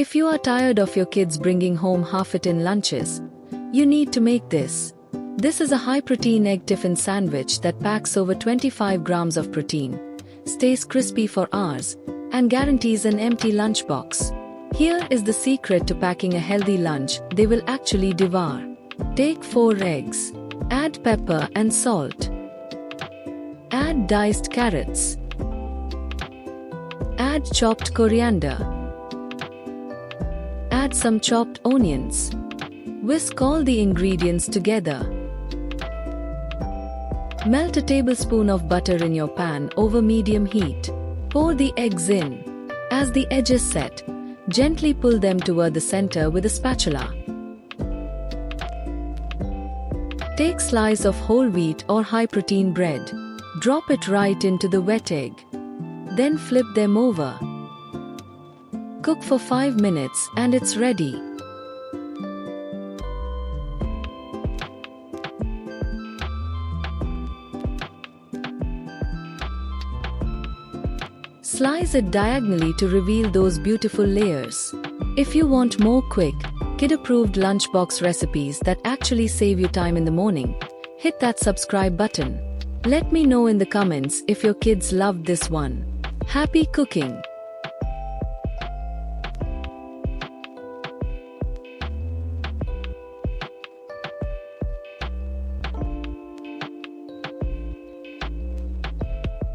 If you are tired of your kids bringing home half-eaten lunches, you need to make this. This is a high-protein egg tiffin sandwich that packs over 25 grams of protein, stays crispy for hours, and guarantees an empty lunchbox. Here is the secret to packing a healthy lunch they will actually devour. Take 4 eggs. Add pepper and salt. Add diced carrots. Add chopped coriander. Add some chopped onions. Whisk all the ingredients together. Melt a tablespoon of butter in your pan over medium heat. Pour the eggs in. As the edges set, gently pull them toward the center with a spatula. Take slice of whole wheat or high-protein bread. Drop it right into the wet egg. Then flip them over. Cook for 5 minutes and it's ready. Slice it diagonally to reveal those beautiful layers. If you want more quick, kid-approved lunchbox recipes that actually save you time in the morning, hit that subscribe button. Let me know in the comments if your kids loved this one. Happy cooking!